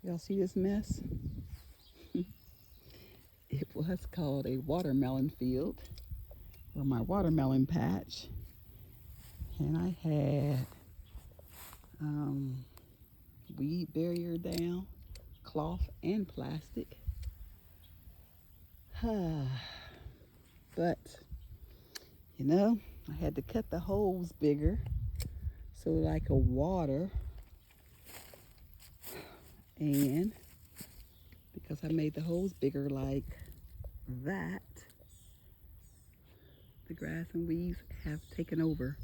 Y'all see this mess? It was called a watermelon field, or my watermelon patch. And I had weed barrier down, cloth and plastic. But, you know, I had to cut the holes bigger so that I could water. And because I made the holes bigger like that, the grass and weeds have taken over.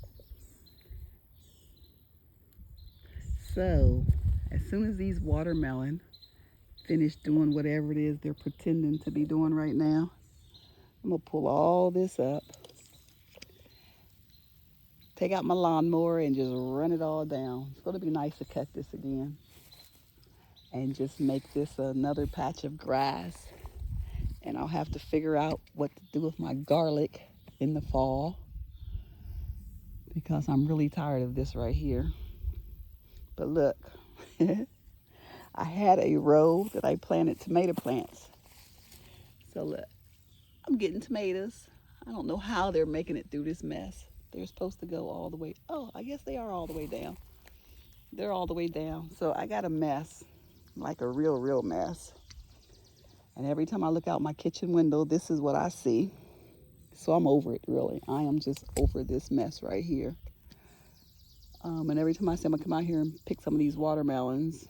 So, as soon as these watermelon finish doing whatever it is they're pretending to be doing right now, I'm gonna pull all this up, take out my lawnmower and just run it all down. It's gonna be nice to cut this again and just make this another patch of grass. And I'll have to figure out what to do with my garlic in the fall because I'm really tired of this right here. But look, I had a row that I planted tomato plants. So look, I'm getting tomatoes. I don't know how they're making it through this mess. They're supposed to go all the way. Oh, I guess they are all the way down. They're all the way down. So I got a mess, like a real mess. And every time I look out my kitchen window, this is what I see. So I'm over it, really. I am just over this mess right here. And every time I say I'm gonna come out here and pick some of these watermelons,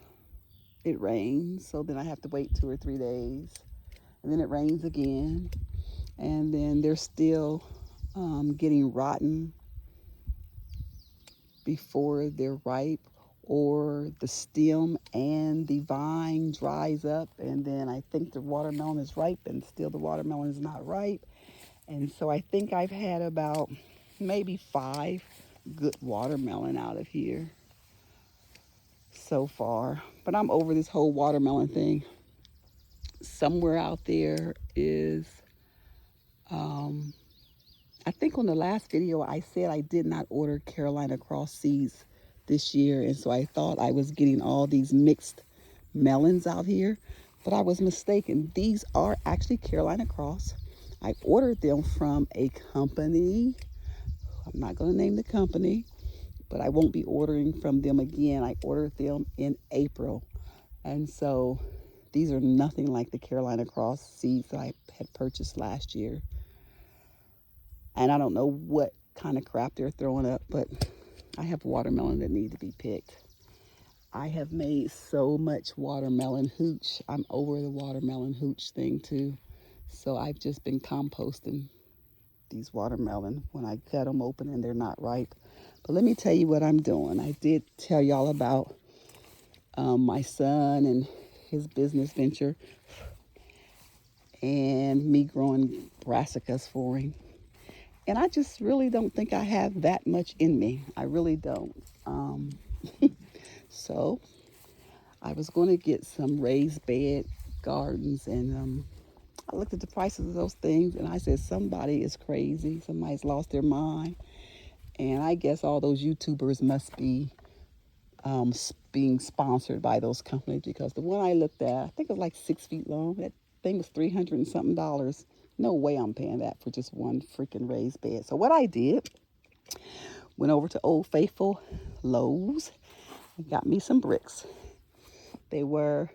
it rains. So then I have to wait 2 or 3 days. And then it rains again. And then they're still getting rotten before they're ripe, or the stem and the vine dries up, and then I think the watermelon is ripe and still the watermelon is not ripe. And so I think I've had about maybe 5 good watermelon out of here so far. But I'm over this whole watermelon thing. Somewhere out there is I think on the last video I said I did not order Carolina Cross seeds this year, and so I thought I was getting all these mixed melons out here, but I was mistaken. These are actually Carolina Cross. I ordered them from a company. I'm not going to name the company, but I won't be ordering from them again. I ordered them in April, and so these are nothing like the Carolina Cross seeds that I had purchased last year. And I don't know what kind of crap they're throwing up, but I have watermelon that need to be picked. I have made so much watermelon hooch. I'm over the watermelon hooch thing too. So I've just been composting these watermelon when I cut them open and they're not ripe. But let me tell you what I'm doing. I did tell y'all about my son and his business venture and me growing brassicas for him. And I just really don't think I have that much in me. I really don't. So I was going to get some raised bed gardens, and I looked at the prices of those things, and I said, somebody is crazy. Somebody's lost their mind. And I guess all those YouTubers must be being sponsored by those companies, because the one I looked at, I think it was like 6 feet long. That thing was $300 and something. No way I'm paying that for just one freaking raised bed. So what I did, went over to Old Faithful Lowe's and got me some bricks. They were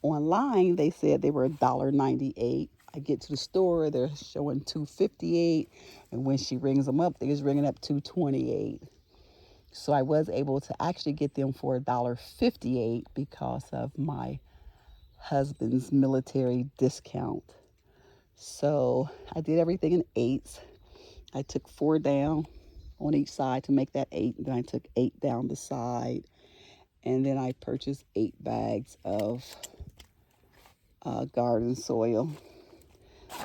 online, they said they were $1.98. I get to the store, they're showing $2.58, and when she rings them up, they're just ringing up $2.28. So I was able to actually get them for $1.58 because of my husband's military discount. So I did everything in eighths. I took 4 down on each side to make that 8. And then I took 8 down the side. And then I purchased 8 bags of garden soil.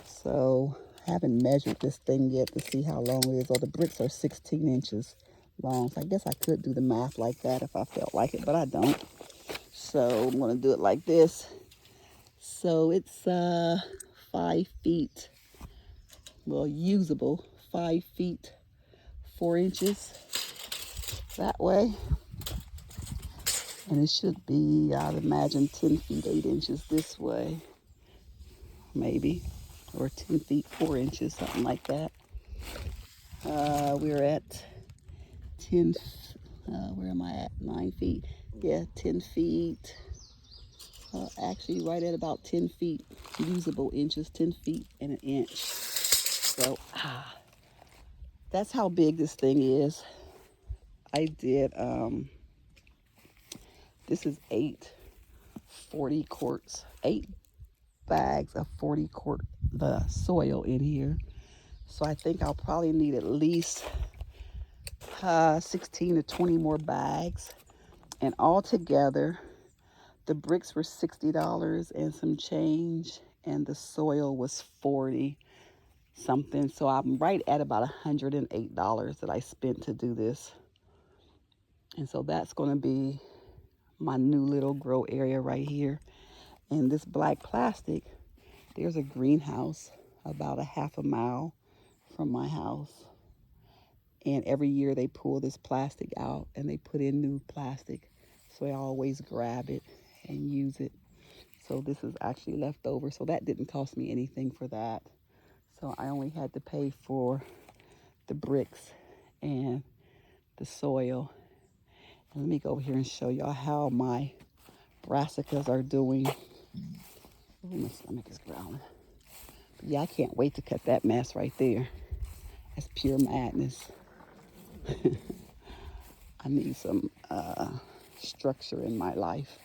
So I haven't measured this thing yet to see how long it is. Oh, the bricks are 16 inches long. So I guess I could do the math like that if I felt like it, but I don't. So I'm going to do it like this. So it's 5 feet. Well, usable 5 feet 4 inches that way. And it should be, I'd imagine, 10 feet 8 inches this way, maybe, or 10 feet 4 inches, something like that. We're at 10, where am I at? 9 feet. Yeah, 10 feet. Actually, right at about 10 feet usable inches, 10 feet and an inch. So, that's how big this thing is. I did, this is 8 40 quarts, 8 bags of 40 quart the soil in here. So I think I'll probably need at least 16 to 20 more bags. And altogether, the bricks were $60 and some change, and the soil was 40 something. So I'm right at about $108 that I spent to do this. And so that's going to be my new little grow area right here. And this black plastic, there's a greenhouse about a half a mile from my house. And every year they pull this plastic out and they put in new plastic. So I always grab it and use it. So this is actually left over. So that didn't cost me anything for that. So I only had to pay for the bricks and the soil. And let me go over here and show y'all how my brassicas are doing. Oh, my stomach is growling. But yeah, I can't wait to cut that mess right there. That's pure madness. I need some structure in my life.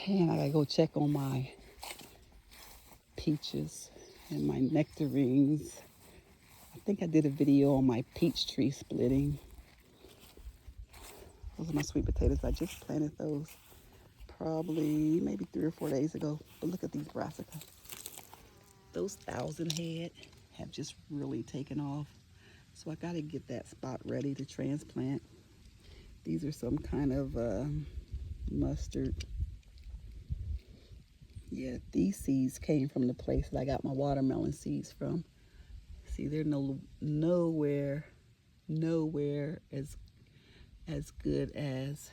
And I gotta go check on my peaches and my nectarines. I think I did a video on my peach tree splitting. Those are my sweet potatoes. I just planted those probably maybe 3 or 4 days ago. But look at these brassicas. Those 1,000 head have just really taken off. So I gotta get that spot ready to transplant. These are some kind of mustard. Yeah, these seeds came from the place that I got my watermelon seeds from. See, they're nowhere as good as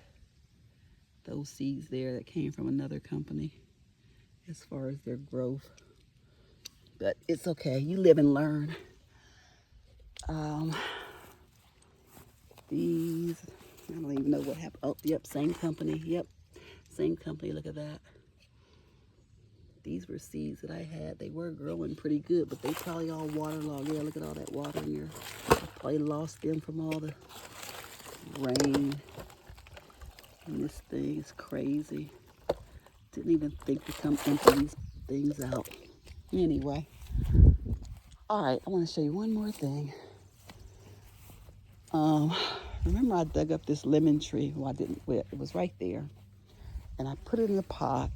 those seeds there that came from another company as far as their growth. But it's okay, you live and learn. These, I don't even know what happened. Oh, yep, same company. Yep, same company. Look at that. These were seeds that I had. They were growing pretty good, but they probably all waterlogged. Yeah, look at all that water in here. I probably lost them from all the rain. And this thing is crazy. Didn't even think to come empty these things out. Anyway. All right, I want to show you one more thing. Remember I dug up this lemon tree? Well, I didn't. Well, it was right there. And I put it in a pot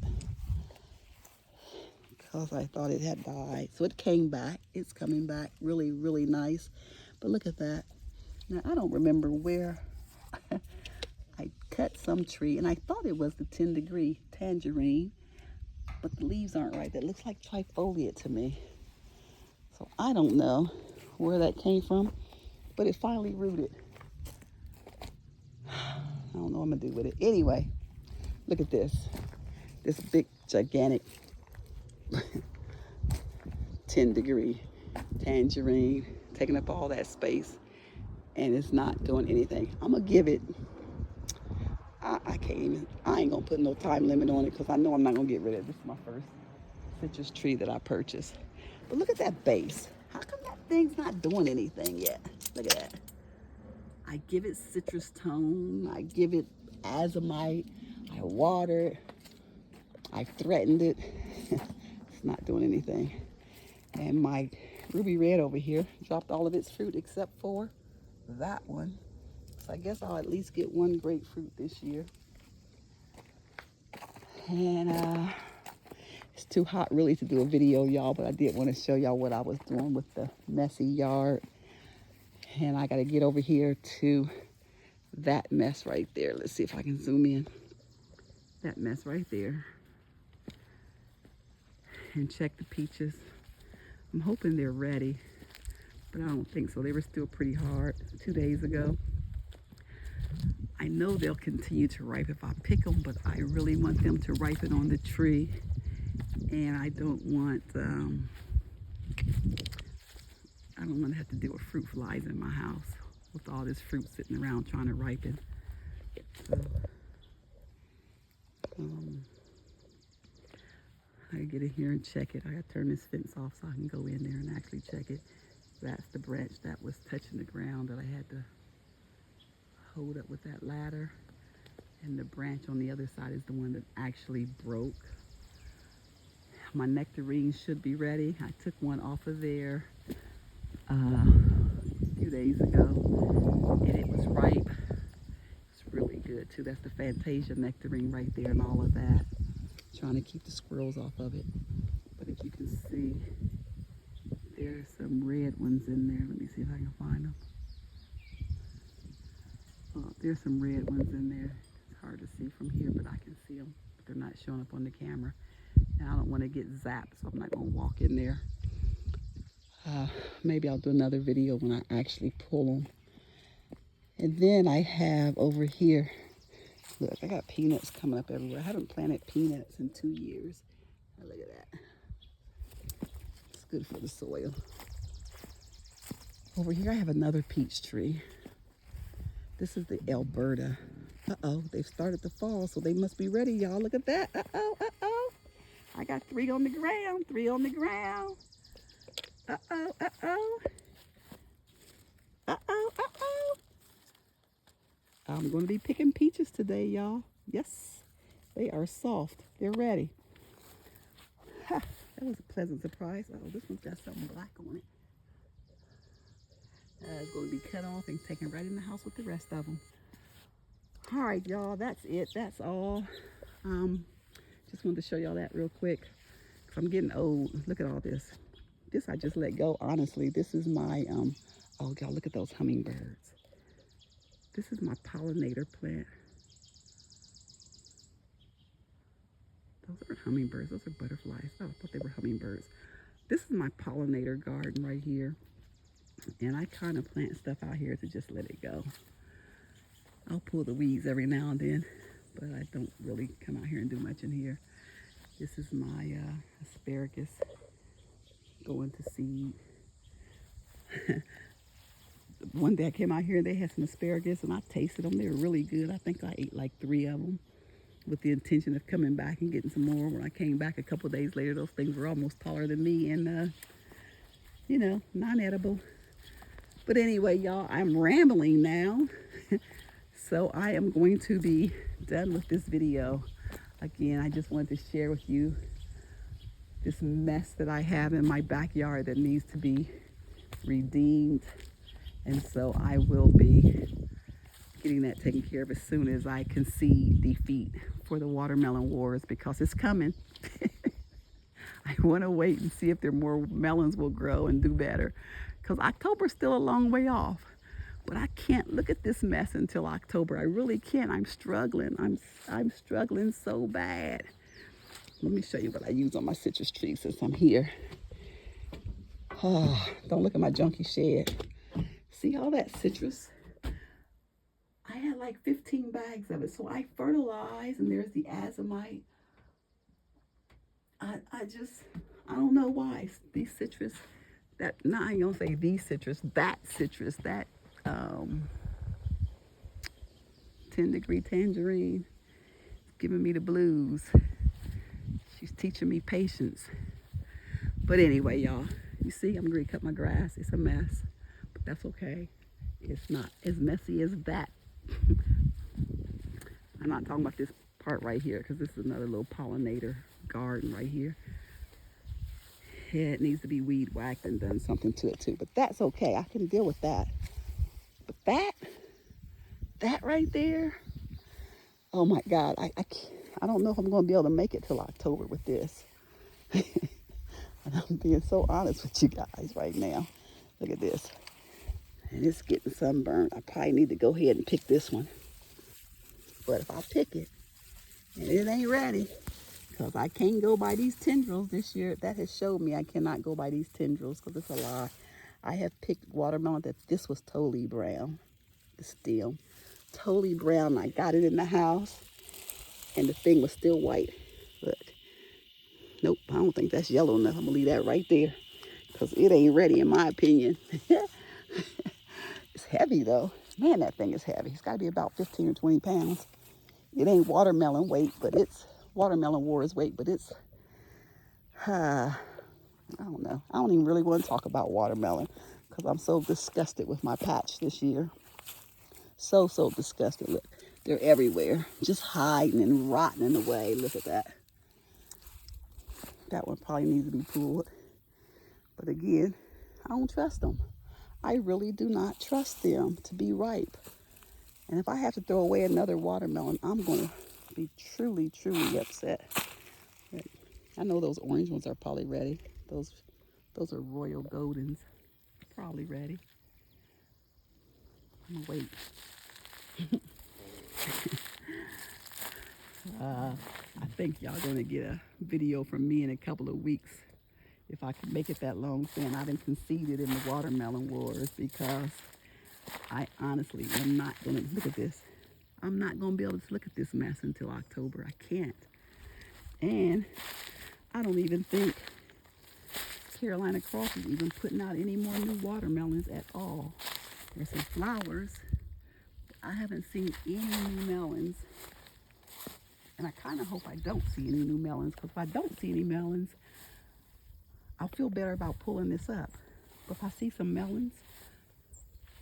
because I thought it had died. So it came back. It's coming back really, really nice. But look at that. Now, I don't remember where I cut some tree, and I thought it was the 10-degree tangerine, but the leaves aren't right. That looks like trifoliate to me. So I don't know where that came from, but it finally rooted. I don't know what I'm gonna do with it. Anyway, look at this. This big, gigantic 10-degree tangerine taking up all that space, and it's not doing anything. I'm gonna give it, I ain't gonna put no time limit on it because I know I'm not gonna get rid of it. This is my first citrus tree that I purchased. But look at that base. How come that thing's not doing anything yet? Look at that. I give it citrus tone. I give it azomite. I water it. I threatened it. It's not doing anything. And my ruby red over here dropped all of its fruit except for that one. So I guess I'll at least get one grapefruit this year. And it's too hot really to do a video, y'all, but I did want to show y'all what I was doing with the messy yard. And I got to get over here to that mess right there. Let's see if I can zoom in. That mess right there. And check the peaches. I'm hoping they're ready, but I don't think so. They were still pretty hard 2 days ago. I know they'll continue to ripen if I pick them, but I really want them to ripen on the tree. And I don't want to have to deal with fruit flies in my house with all this fruit sitting around trying to ripen. So, I get in here and check it. I gotta turn this fence off so I can go in there and actually check it. That's the branch that was touching the ground that I had to hold up with that ladder. And the branch on the other side is the one that actually broke. My nectarine should be ready. I took one off of there a few days ago, and it was ripe. It's really good too. That's the Fantasia nectarine right there and all of that. Trying to keep the squirrels off of it. But if you can see, there's some red ones in there. Let me see if I can find them. Oh, there's some red ones in there. It's hard to see from here, but I can see them. But they're not showing up on the camera. And I don't want to get zapped, so I'm not going to walk in there. Maybe I'll do another video when I actually pull them. And then I have over here, look, I got peanuts coming up everywhere. I haven't planted peanuts in 2 years. Oh, look at that. It's good for the soil. Over here I have another peach tree. This is the Alberta. Uh-oh, they've started to fall, so they must be ready, y'all. Look at that. Uh-oh, uh-oh. I got 3 on the ground, 3 on the ground. Uh-oh, uh-oh. Uh-oh, uh-oh. I'm going to be picking peaches today, y'all. Yes, they are soft. They're ready. Ha, that was a pleasant surprise. Oh, this one's got something black on it. It's going to be cut off and taken right in the house with the rest of them. All right, y'all, that's it. That's all. Just wanted to show y'all that real quick. I'm getting old. Look at all this. This I just let go, honestly. This is my, oh, y'all, look at those hummingbirds. This is my pollinator plant. Those aren't hummingbirds. Those are butterflies. Oh, I thought they were hummingbirds. This is my pollinator garden right here. And I kind of plant stuff out here to just let it go. I'll pull the weeds every now and then, but I don't really come out here and do much in here. This is my asparagus going to seed. One day I came out here and they had some asparagus and I tasted them. They were really good. I think I ate like 3 of them with the intention of coming back and getting some more. When I came back a couple of days later, those things were almost taller than me and, you know, non-edible. But anyway, y'all, I'm rambling now. So I am going to be done with this video. Again, I just wanted to share with you this mess that I have in my backyard that needs to be redeemed. And so I will be getting that taken care of as soon as I concede defeat for the watermelon wars, because it's coming. I want to wait and see if there more melons will grow and do better, because October's still a long way off. But I can't look at this mess until October. I really can't. I'm struggling. I'm struggling so bad. Let me show you what I use on my citrus tree since I'm here. Oh, don't look at my junky shed. See all that citrus? I had like 15 bags of it. So I fertilize, and there's the azomite. I don't know why. These citrus, I ain't gonna say these citrus, that 10-degree tangerine, it's giving me the blues. She's teaching me patience. But anyway, y'all, you see, I'm going to cut my grass. It's a mess, but that's okay. It's not as messy as that. I'm not talking about this part right here, because this is another little pollinator garden right here. Yeah, it needs to be weed whacked and done something to it too, but that's okay. I can deal with that. But that right there, oh my God, I don't know if I'm going to be able to make it till October with this. And I'm being so honest with you guys right now. Look at this. And it's getting sunburned. I probably need to go ahead and pick this one. But if I pick it and it ain't ready, because I can't go by these tendrils this year, that has showed me I cannot go by these tendrils, because it's a lie. I have picked watermelon that this was totally brown, the stem. totally brown. I got it in the house and the thing was still white. Look. Nope, I don't think that's yellow enough. I'm gonna leave that right there because it ain't ready in my opinion. It's heavy though. Man, that thing is heavy. It's gotta be about 15 or 20 pounds. It ain't watermelon weight, but it's watermelon wars weight, but it's, I don't know. I don't even really want to talk about watermelon because I'm so disgusted with my patch this year. So disgusted. Look, they're everywhere, just hiding and rotting away. Look at that. That one probably needs to be pulled. But again, I don't trust them. I really do not trust them to be ripe. And if I have to throw away another watermelon, I'm going to be truly upset. But I know those orange ones are probably ready. Those are Royal Goldens. Probably ready. I'm going to wait. I think y'all going to get a video from me in a couple of weeks. If I can make it that long, saying I've been conceded in the watermelon wars because I honestly am not going to look at this. I'm not going to be able to look at this mess until October. I can't. And I don't even think Carolina Cross is even putting out any more new watermelons at all. There's some flowers. I haven't seen any new melons. And I kind of hope I don't see any new melons, because if I don't see any melons, I'll feel better about pulling this up. But if I see some melons,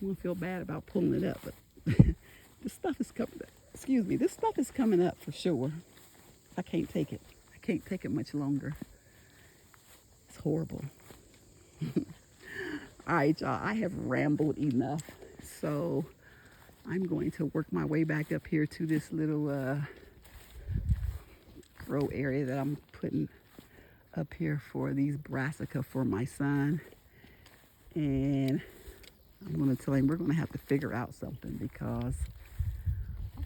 I'm going to feel bad about pulling it up. But this stuff is coming up. Excuse me. This stuff is coming up for sure. I can't take it. I can't take it much longer. It's horrible. All right, y'all. I have rambled enough. So I'm going to work my way back up here to this little grow area that I'm putting up here for these brassica for my son. And I'm going to tell him we're going to have to figure out something, because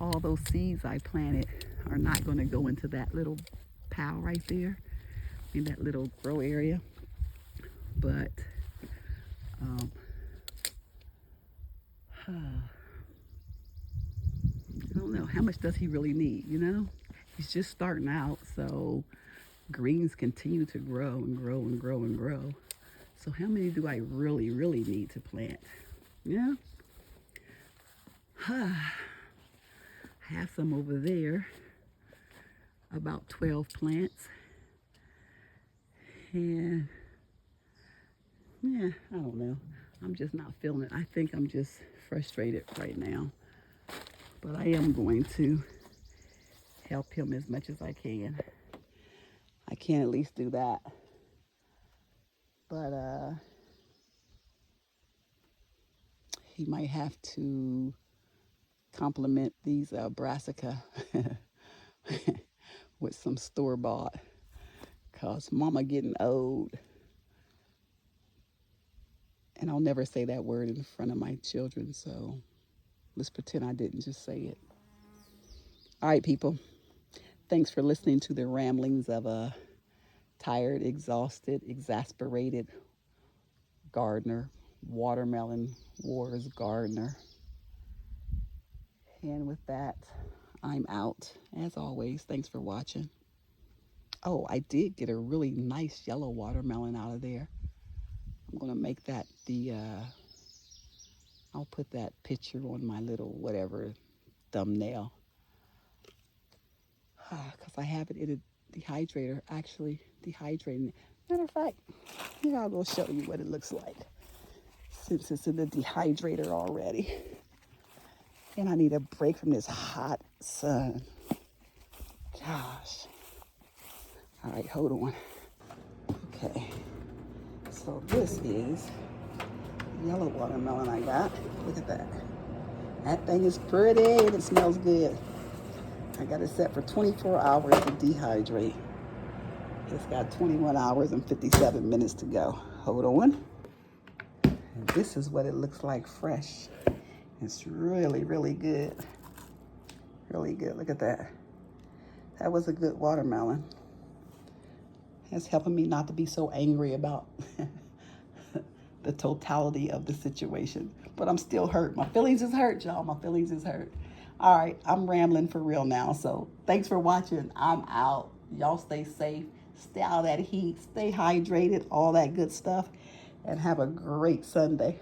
all those seeds I planted are not going to go into that little pile right there in that little grow area. But I don't know, how much does he really need, you know? He's just starting out, so greens continue to grow and grow and grow and grow. So how many do I really need to plant? Yeah. I have some over there, about 12 plants. And yeah, I don't know. I'm just not feeling it. I think I'm just frustrated right now. But I am going to help him as much as I can. I can at least do that. But he might have to complement these brassica with some store-bought, because mama getting old. And I'll never say that word in front of my children, so let's pretend I didn't just say it. All right, people. Thanks for listening to the ramblings of a tired, exhausted, exasperated gardener, watermelon wars gardener. And with that, I'm out. As always, thanks for watching. Oh, I did get a really nice yellow watermelon out of there. I'm going to make that I'll put that picture on my little whatever thumbnail. Because I have it in a dehydrator, actually dehydrating it. Matter of fact, here I'll go show you what it looks like, since it's in the dehydrator already. And I need a break from this hot sun. Gosh. All right, hold on. Okay. So this is yellow watermelon I got. Look at that. That thing is pretty and it smells good. I got it set for 24 hours to dehydrate. It's got 21 hours and 57 minutes to go. Hold on. And this is what it looks like fresh. It's really good. Really good. Look at that. That was a good watermelon. It's helping me not to be so angry about the totality of the situation. But I'm still hurt. My feelings is hurt, y'all. My feelings is hurt. All right, I'm rambling for real now. So thanks for watching. I'm out. Y'all stay safe. Stay out of that heat. Stay hydrated. All that good stuff. And have a great Sunday.